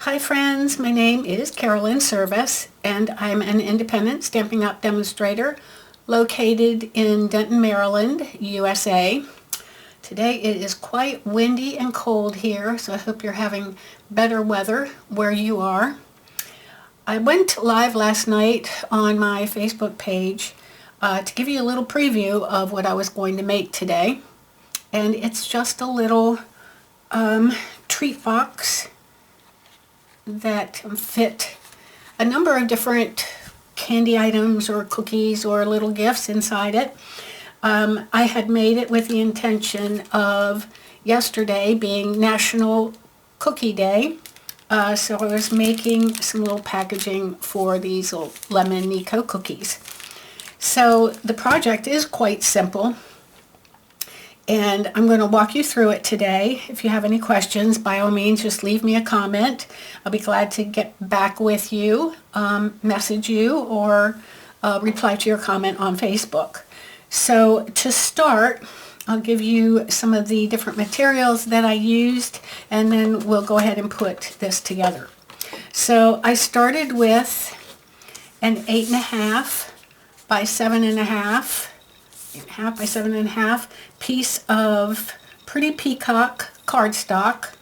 Hi friends, my name is Carolyn Service and I'm an independent Stampin' Up! Demonstrator located in Denton, Maryland, USA. Today it is quite windy and cold here, so I hope you're having better weather where you are. I went live last night on my Facebook page to give you a little preview of what I was going to make today. And it's just a little treat box that fit a number of different candy items or cookies or little gifts inside it. I had made it with the intention of yesterday being National Cookie Day, so I was making some little packaging for these little lemon Nico cookies. So the project is quite simple, and I'm going to walk you through it today. If you have any questions, by all means, just leave me a comment. I'll be glad to get back with you, message you, or reply to your comment on Facebook. So to start, I'll give you some of the different materials that I used, and then we'll go ahead and put this together. So I started with an 8.5 by 7.5 by 7.5 piece of Pretty Peacock cardstock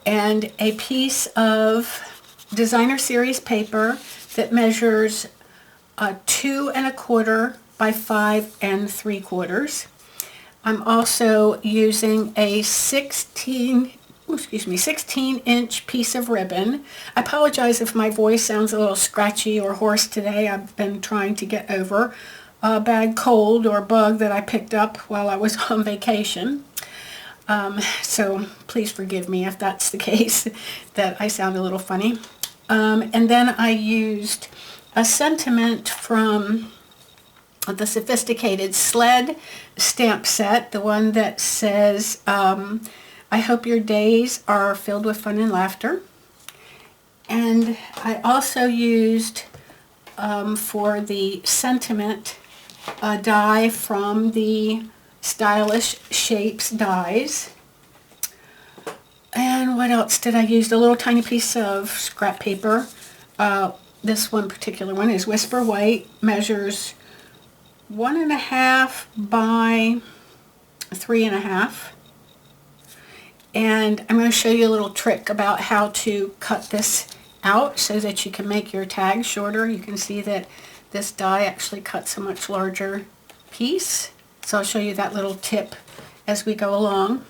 and a piece of Designer Series paper that measures 2 1/4 by 5 3/4. I'm also using a 16-inch piece of ribbon. I apologize if my voice sounds a little scratchy or hoarse today. I've been trying to get over a bad cold or bug that I picked up while I was on vacation. So please forgive me if that's the case, that I sound a little funny. And then I used a sentiment from the Sophisticated Sled stamp set, the one that says, I hope your days are filled with fun and laughter. And I also used for the sentiment a die from the Stylish Shapes dies. And what else did I use? A little tiny piece of scrap paper. This one particular one is Whisper White, measures 1.5 by 3.5. And I'm going to show you a little trick about how to cut this out so that you can make your tag shorter. You can see that this die actually cuts a much larger piece. So I'll show you that little tip as we go along.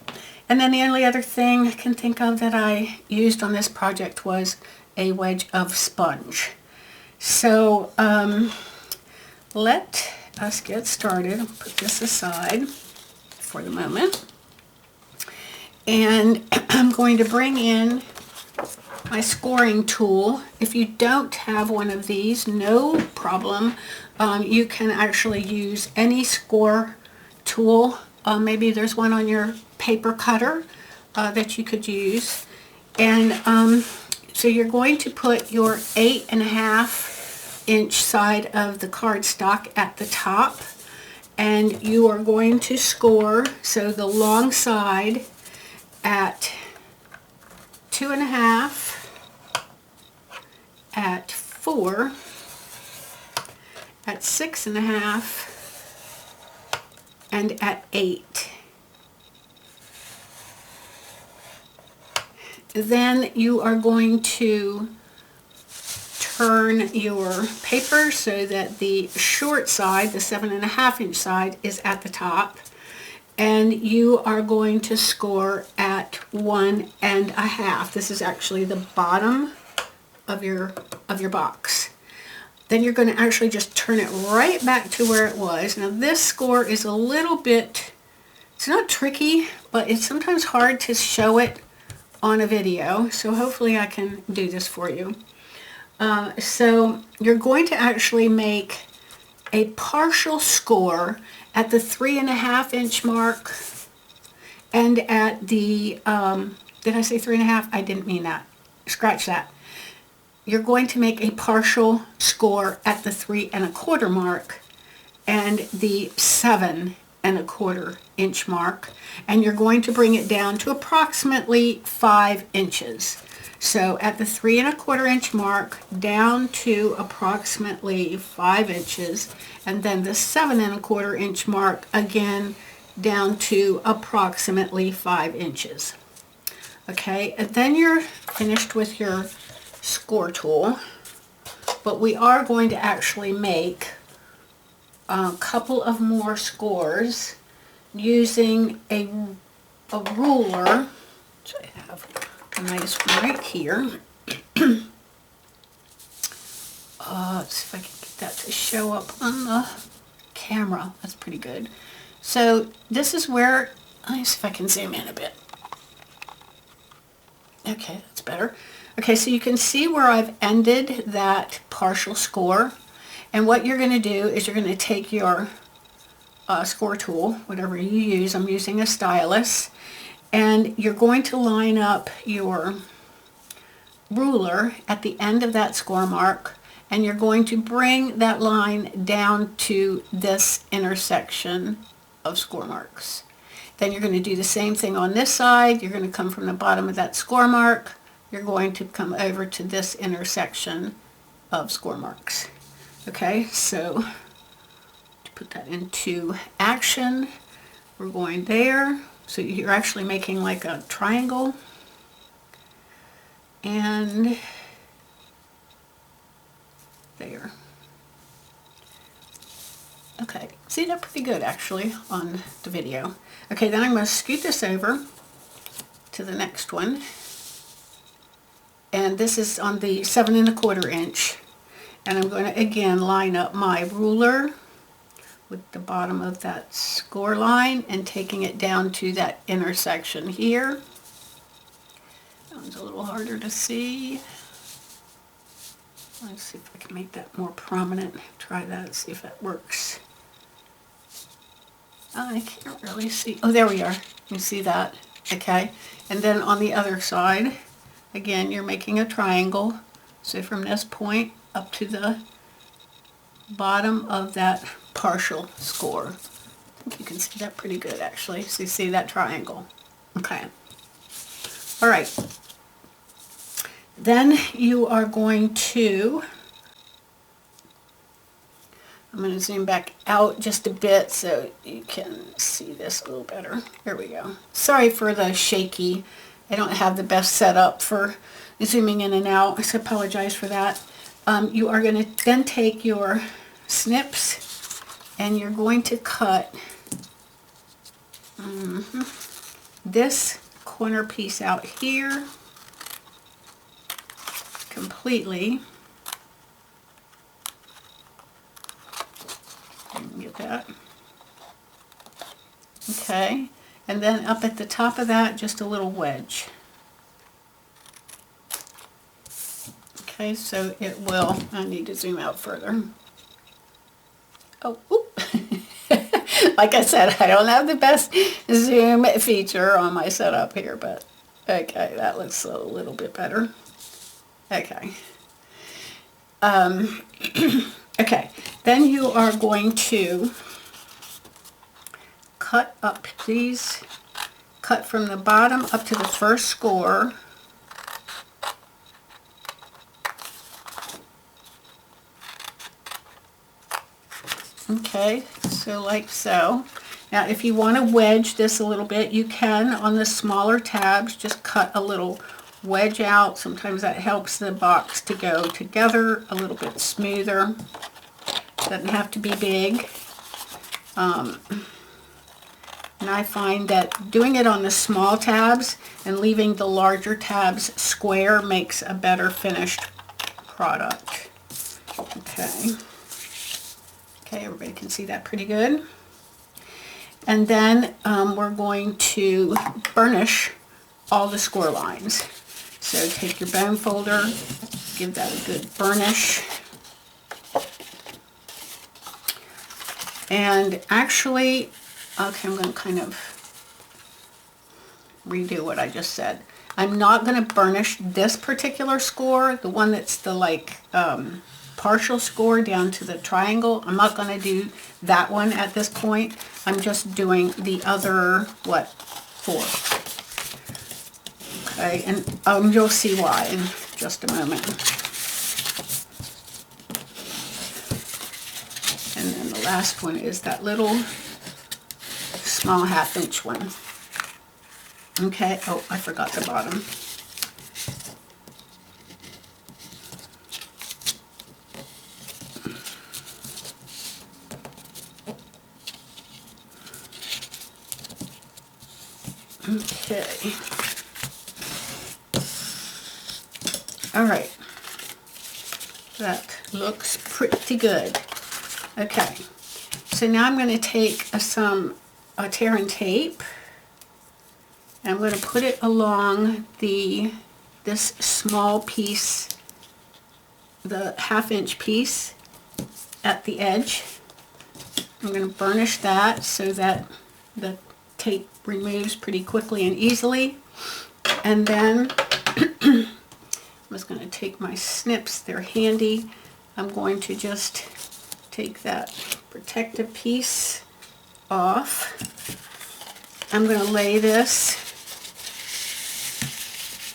And then the only other thing I can think of that I used on this project was a wedge of sponge. So let us get started. I'll put this aside for the moment. And I'm going to bring in my scoring tool. If you don't have one of these, no problem. You can actually use any score tool. Maybe there's one on your paper cutter that you could use. And so you're going to put your 8.5-inch side of the cardstock at the top, and you are going to score, so the long side at 2.5, at 4, at 6.5, and at 8. Then you are going to turn your paper so that the short side, the 7.5-inch side, is at the top, and you are going to score at 1.5. This is actually the bottom of your box. Then you're going to actually just turn it right back to where it was. Now this score is a little bit, it's not tricky, but it's sometimes hard to show it on a video, so hopefully I can do this for you. So you're going to actually make a partial score at the 3.5-inch mark and at the, did I say 3.5? I didn't mean that. Scratch that. You're going to make a partial score at the 3 1/4 mark and the 7 1/4-inch mark, and you're going to bring it down to approximately 5 inches. So at the 3 1/4 inch mark down to approximately 5 inches, and then the 7 1/4 inch mark again down to approximately 5 inches. Okay, and then you're finished with your score tool, but we are going to actually make a couple of more scores using a ruler, which I have a nice one right here. Let's see if I can get that to show up on the camera. That's pretty good. So this is where, let me see if I can zoom in a bit. Okay, that's better. Okay, so you can see where I've ended that partial score. And what you're going to do is you're going to take your score tool, whatever you use. I'm using a stylus. And you're going to line up your ruler at the end of that score mark, and you're going to bring that line down to this intersection of score marks. Then you're going to do the same thing on this side. You're going to come from the bottom of that score mark. You're going to come over to this intersection of score marks. Okay, so to put that into action, we're going there. So you're actually making like a triangle. And there. Okay, see that pretty good actually on the video. Okay, then I'm going to scoot this over to the next one. And this is on the 7 1/4 inch. And I'm going to again line up my ruler with the bottom of that score line and taking it down to that intersection here. That one's a little harder to see. Let's see if I can make that more prominent. Try that, see if that works. I can't really see. Oh, there we are. You see that? Okay. And then on the other side, again, you're making a triangle. So from this point up to the bottom of that partial score. I think you can see that pretty good actually. So you see that triangle. Okay. All right. Then you are going to, I'm going to zoom back out just a bit so you can see this a little better. There we go. Sorry for the shaky. I don't have the best setup for zooming in and out. I apologize for that. You are going to then take your snips and you're going to cut this corner piece out here completely. Get that. Okay, and then up at the top of that, just a little wedge. Okay, so it will, I need to zoom out further. Oh, oop. Like I said, I don't have the best zoom feature on my setup here, but okay, that looks a little bit better. Okay. Okay, then you are going to cut up these, cut from the bottom up to the first score. Okay, so like so. Now if you want to wedge this a little bit, you can on the smaller tabs, just cut a little wedge out. Sometimes that helps the box to go together a little bit smoother. Doesn't have to be big. And I find that doing it on the small tabs and leaving the larger tabs square makes a better finished product. Okay. Okay, everybody can see that pretty good. And then we're going to burnish all the score lines. So take your bone folder, give that a good burnish. And actually, okay, I'm going to kind of redo what I just said. I'm not going to burnish this particular score, the one that's the like partial score down to the triangle. I'm not going to do that one at this point. I'm just doing the other, what, 4. Okay, and you'll see why in just a moment. And then the last one is that little small 1/2 inch one. Okay, oh, I forgot the bottom. Okay. All right. That looks pretty good. Okay. So now I'm going to take some tear and tape. And I'm going to put it along this small piece, the 1/2 inch piece at the edge. I'm going to burnish that so that the tape removes pretty quickly and easily. And then I'm just going to take my snips, they're handy. I'm going to just take that protective piece off. I'm going to lay this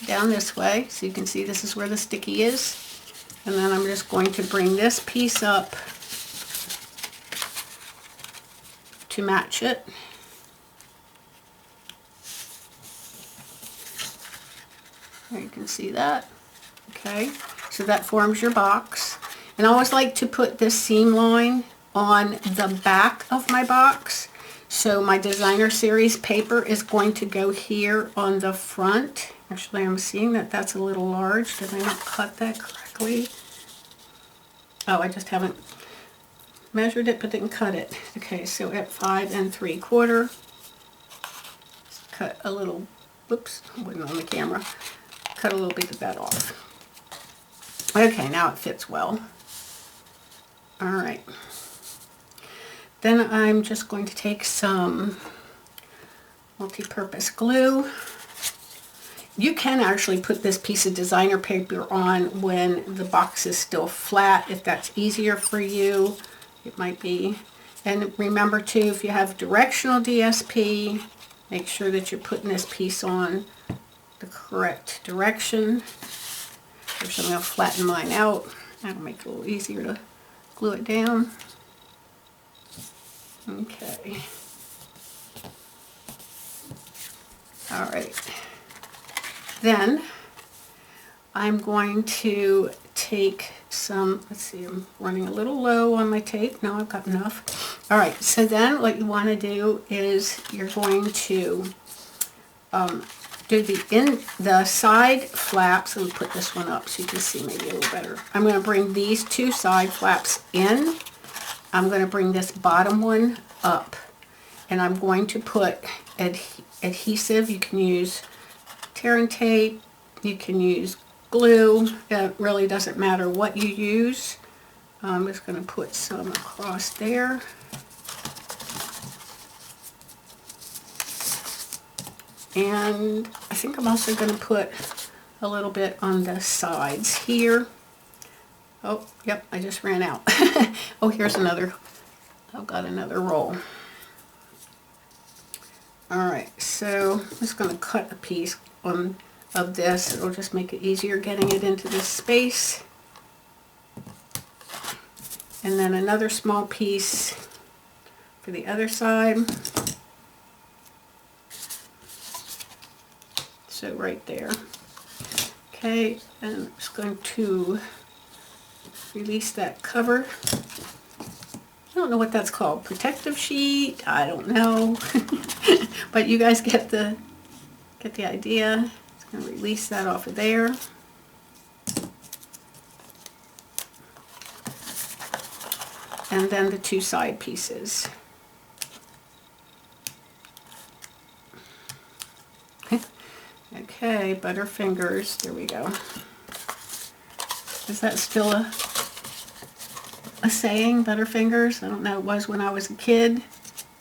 down this way so you can see this is where the sticky is. And then I'm just going to bring this piece up to match it. There you can see that. Okay, so that forms your box. And I always like to put this seam line on the back of my box. So my designer series paper is going to go here on the front. Actually, I'm seeing that that's a little large. Did I not cut that correctly? Oh, I just haven't measured it but didn't cut it. Okay, so at 5 3/4, cut a little, whoops, I wasn't on the camera. Cut a little bit of that off. Okay, now it fits well. All right. Then I'm just going to take some multi-purpose glue. You can actually put this piece of designer paper on when the box is still flat, if that's easier for you. It might be. And remember too, if you have directional DSP, make sure that you're putting this piece on the correct direction. First I'm going to flatten mine out. That'll make it a little easier to glue it down. Okay. All right. Then I'm going to take some, let's see, I'm running a little low on my tape. No, I've got enough. All right, so then what you want to do is you're going to do the side flaps. Let me put this one up so you can see maybe a little better. I'm going to bring these 2 side flaps in. I'm going to bring this bottom one up, and I'm going to put adhesive. You can use tear and tape, you can use glue. It really doesn't matter what you use. I'm just going to put some across there. And I think I'm also going to put a little bit on the sides here. Oh, yep, I just ran out. Oh, here's another. I've got another roll. All right, so I'm just going to cut a piece of this. It'll just make it easier getting it into this space. And then another small piece for the other side. So right there. Okay, and I'm just going to release that cover. I don't know what that's called. Protective sheet? I don't know. But you guys get the idea. Just going to release that off of there. And then the 2 side pieces. Okay, Butterfingers. There we go. Is that still a saying, Butterfingers? I don't know, it was when I was a kid,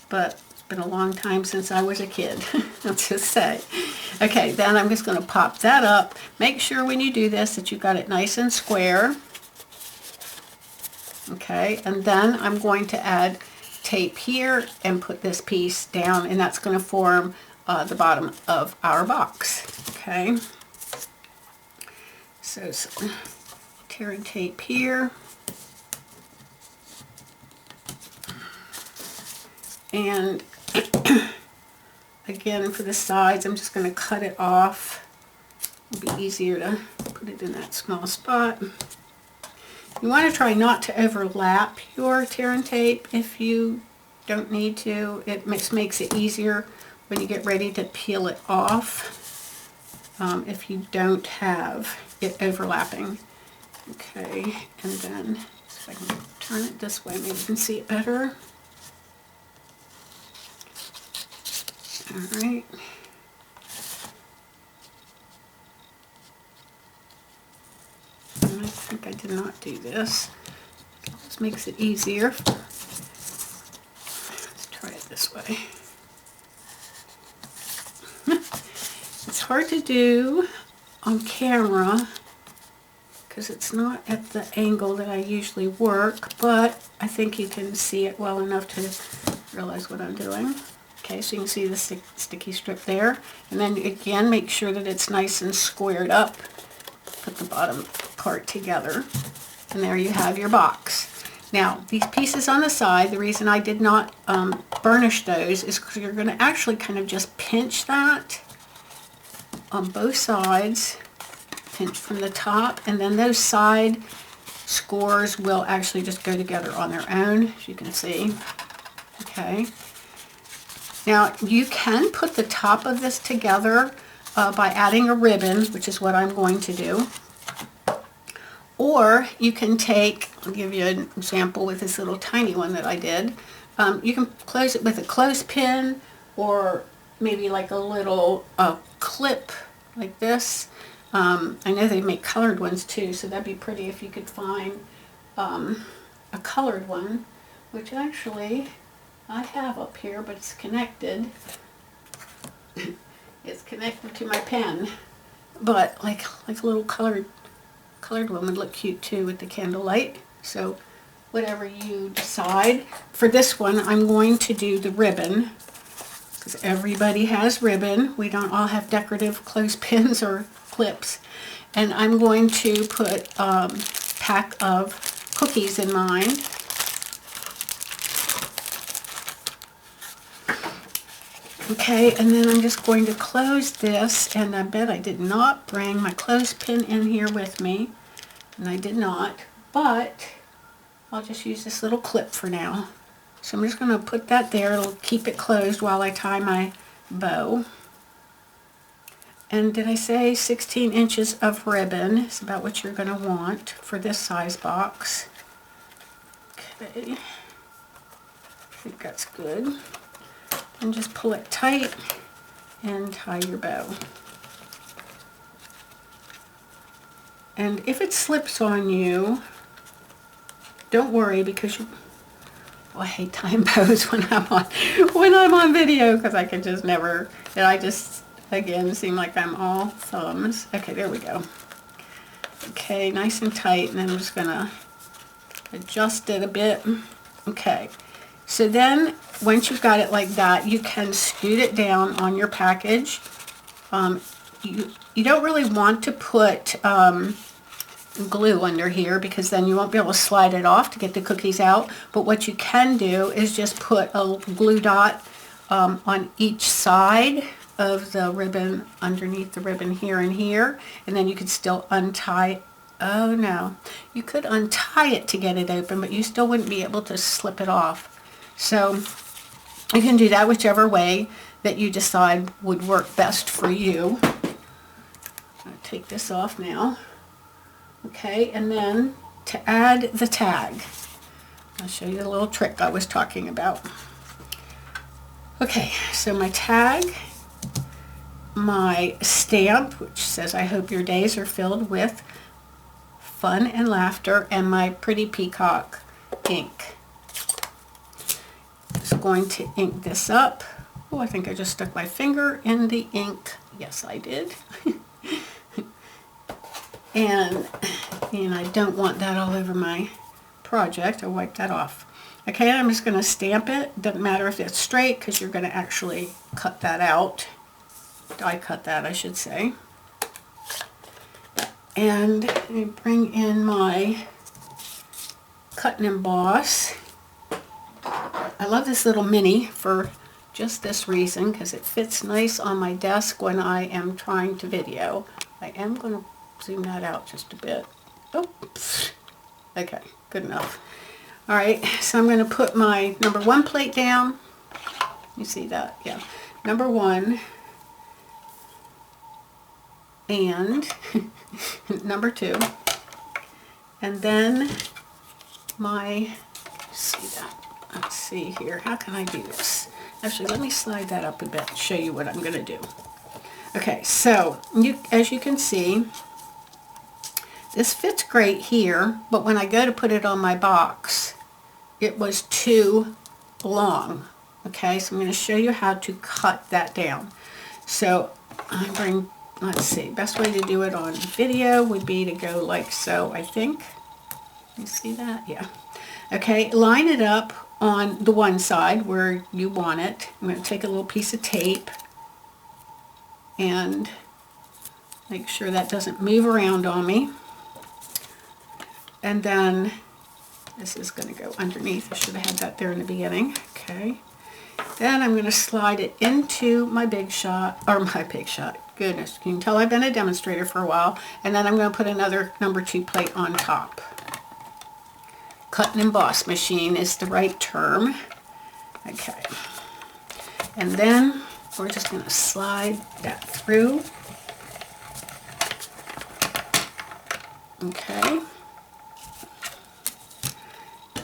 but it's been a long time since I was a kid, let's just say. Okay, then I'm just going to pop that up. Make sure when you do this that you've got it nice and square. Okay, and then I'm going to add tape here and put this piece down, and that's going to form the bottom of our box. Okay, so some tear and tape here. And again, for the sides, I'm just going to cut it off. It'll be easier to put it in that small spot. You want to try not to overlap your tear and tape if you don't need to. It makes it easier when you get ready to peel it off if you don't have it overlapping. Okay, and then if I can turn it this way, maybe you can see it better. All right. And I think I did not do this. This makes it easier. Let's try it this way. It's hard to do on camera because it's not at the angle that I usually work, but I think you can see it well enough to realize what I'm doing. Okay, so you can see the sticky strip there. And then again, make sure that it's nice and squared up. Put the bottom part together. And there you have your box. Now, these pieces on the side, the reason I did not burnish those is because you're going to actually kind of just pinch that on both sides. Pinch from the top, and then those side scores will actually just go together on their own, as you can see. Okay. Now, you can put the top of this together by adding a ribbon, which is what I'm going to do. Or you can take, I'll give you an example with this little tiny one that I did. You can close it with a clothespin or maybe like a little clip like this. I know they make colored ones too, so that'd be pretty if you could find a colored one, which actually I have up here, but it's connected. It's connected to my pen, but like a little colored one would look cute too with the candlelight. So whatever you decide. For this one, I'm going to do the ribbon, because everybody has ribbon. We don't all have decorative clothespins or clips. And I'm going to put a pack of cookies in mine. Okay, and then I'm just going to close this, and I bet I did not bring my clothespin in here with me, and I did not, but I'll just use this little clip for now. So I'm just going to put that there. It'll keep it closed while I tie my bow. And did I say 16 inches of ribbon is about what you're going to want for this size box. Okay, I think that's good. And just pull it tight and tie your bow. And if it slips on you, don't worry, because you, well, I hate tying bows when I'm on video, because I can just never, and I just again seem like I'm all thumbs. Okay, there we go. Okay, nice and tight, and then I'm just gonna adjust it a bit. Okay, so then once you've got it like that, you can scoot it down on your package. You don't really want to put glue under here, because then you won't be able to slide it off to get the cookies out. But what you can do is just put a glue dot on each side of the ribbon, underneath the ribbon here and here, and then you could still untie. Oh no, you could untie it to get it open, but you still wouldn't be able to slip it off. So you can do that whichever way that you decide would work best for you. I'll take this off now. Okay, and then to add the tag, I'll show you the little trick I was talking about. Okay, so my tag, my stamp, which says I hope your days are filled with fun and laughter, and my pretty peacock ink. Just going to ink this up. Oh, I think I just stuck my finger in the ink. Yes, I did. and I don't want that all over my project. I'll wipe that off. Okay, I'm just going to stamp it. Doesn't matter if it's straight, because you're going to actually cut that out. Die cut that, I should say. And let me bring in my cut and emboss. I love this little mini for just this reason, because it fits nice on my desk when I am trying to video. I am going to zoom that out just a bit. Oops. Okay, good enough. All right, so I'm going to put my number 1 plate down. You see that? Yeah. Number 1 and number 2. And then my, see that? Let's see here. How can I do this? Actually, let me slide that up a bit and show you what I'm going to do. Okay, so as you can see, this fits great here, but when I go to put it on my box, it was too long. Okay, so I'm going to show you how to cut that down. So I bring, let's see, best way to do it on video would be to go like so, I think. You see that? Yeah. Okay, line it up on the one side where you want it. I'm going to take a little piece of tape and make sure that doesn't move around on me. And then this is going to go underneath. I should have had that there in the beginning. Okay. Then I'm going to slide it into my big shot, or my big shot. Goodness, you can tell I've been a demonstrator for a while. And then I'm going to put another number 2 plate on top. Cut and emboss machine is the right term. Okay. And then we're just going to slide that through. Okay.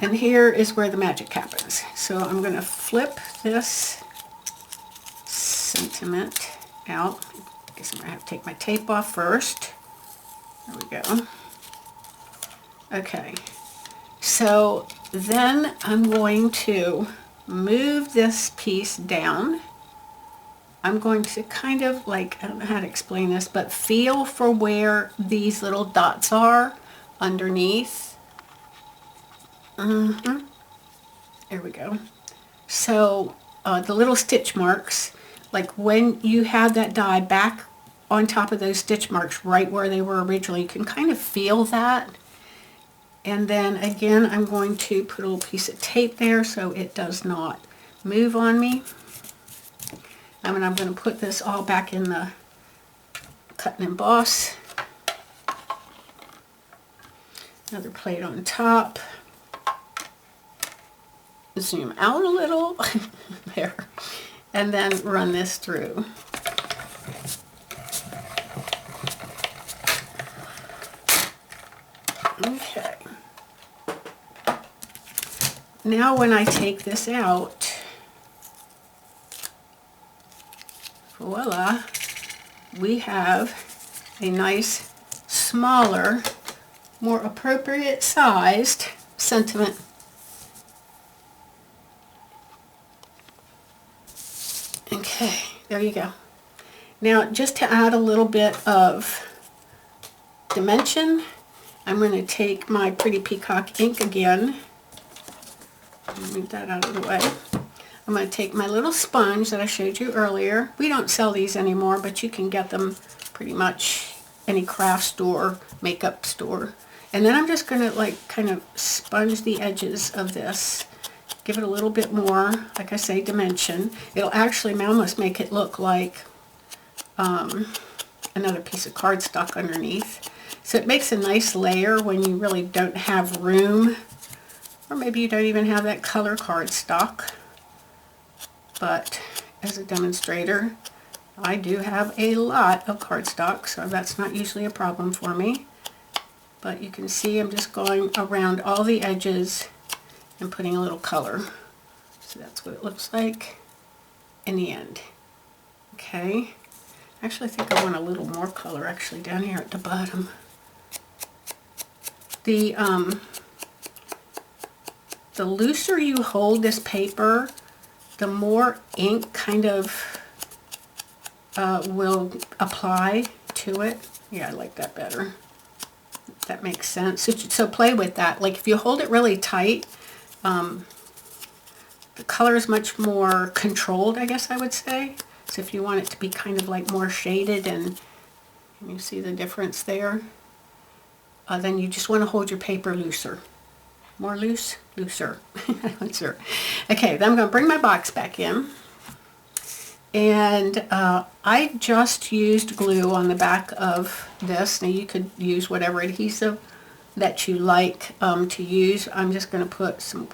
And here is where the magic happens. So I'm going to flip this sentiment out. I guess I'm going to have to take my tape off first. There we go. Okay. So then I'm going to move this piece down. I'm going to kind of like, I don't know how to explain this, but feel for where these little dots are underneath. There we go. So the little stitch marks, like when you have that die back on top of those stitch marks right where they were originally, you can kind of feel that. And then again, I'm going to put a little piece of tape there so it does not move on me. And I'm going to put this all back in the cut and emboss. Another plate on top. Zoom out a little. There. And then run this through. Okay. Now when I take this out, voila, we have a nice, smaller, more appropriate sized sentiment. Okay, there you go. Now just to add a little bit of dimension, I'm going to take my Pretty Peacock ink again. Move that out of the way. I'm going to take my little sponge that I showed you earlier. We don't sell these anymore, but you can get them pretty much any craft store, makeup store. And then I'm just going to like kind of sponge the edges of this. Give it a little bit more, like I say, dimension. It'll actually almost make it look like another piece of cardstock underneath. So it makes a nice layer when you really don't have room, or maybe you don't even have that color cardstock. But as a demonstrator, I do have a lot of cardstock, so that's not usually a problem for me. But you can see I'm just going around all the edges and putting a little color. So that's what it looks like in the end. Okay. Actually, I think I want a little more color actually down here at the bottom. The looser you hold this paper, the more ink kind of will apply to it. Yeah, I like that better. If that makes sense. So play with that. Like if you hold it really tight, the color is much more controlled, I guess I would say. So if you want it to be kind of like more shaded, and you see the difference there. then you just want to hold your paper looser. More loose? Looser. I'm not sure. Okay, then I'm going to bring my box back in. And I just used glue on the back of this. Now you could use whatever adhesive that you like to use. I'm just going to put some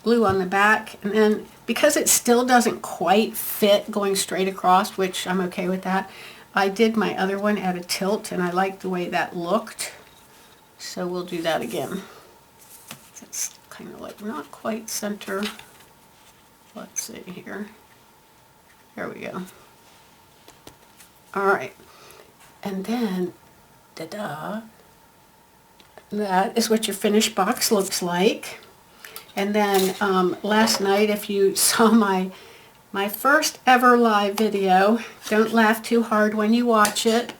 glue on the back, and then because it still doesn't quite fit going straight across, which I'm okay with that, I did my other one at a tilt and I liked the way that looked, so we'll do that again. It's kind of like not quite center. Let's see here. There we go. Alright, and then ta-da, that is what your finished box looks like. And then last night, if you saw my first ever live video, don't laugh too hard when you watch it.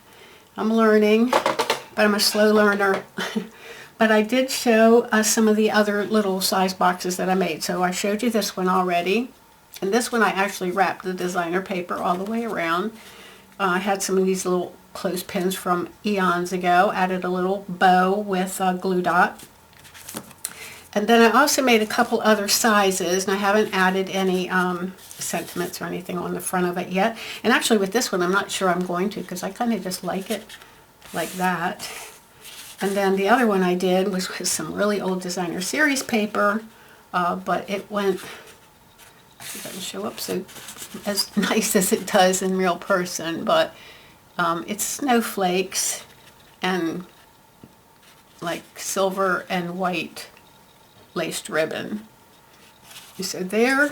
I'm learning, but I'm a slow learner. But I did show some of the other little size boxes that I made. So I showed you this one already. And this one I actually wrapped the designer paper all the way around. I had some of these little clothespins from eons ago. Added a little bow with a glue dot. And then I also made a couple other sizes, and I haven't added any sentiments or anything on the front of it yet. And actually with this one, I'm not sure I'm going to, because I kind of just like it like that. And then the other one I did was with some really old designer series paper, but it went, it doesn't show up so as nice as it does in real person, but it's snowflakes and like silver and white laced ribbon. So there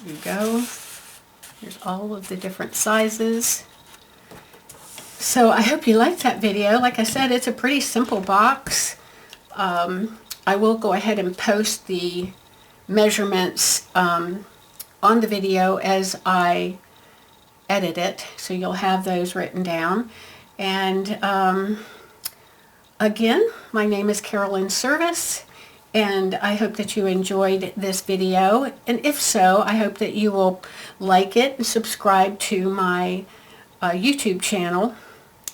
you go. There's all of the different sizes. So I hope you liked that video. Like I said, it's a pretty simple box. I will go ahead and post the measurements on the video as I edit it, so you'll have those written down. And again, my name is Carolyn Service, and I hope that you enjoyed this video. And if so, I hope that you will like it and subscribe to my YouTube channel.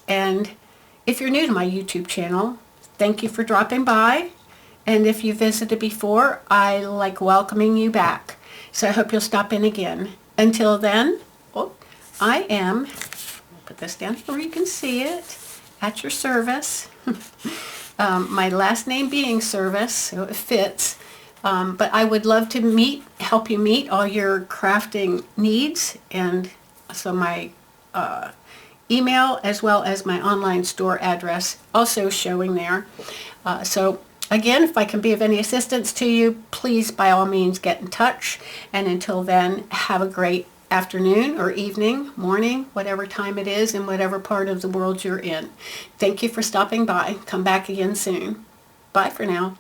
And if you're new to my YouTube channel, thank you for dropping by. And if you visited before, I like welcoming you back. So I hope you'll stop in again. Until then, I am, I'll put this down here where you can see it, at your service. My last name being Service, so it fits. But I would love to help you meet all your crafting needs. And so my email as well as my online store address also showing there. So again, if I can be of any assistance to you, please by all means get in touch. And until then, have a great afternoon or evening, morning, whatever time it is in whatever part of the world you're in. Thank you for stopping by. Come back again soon. Bye for now.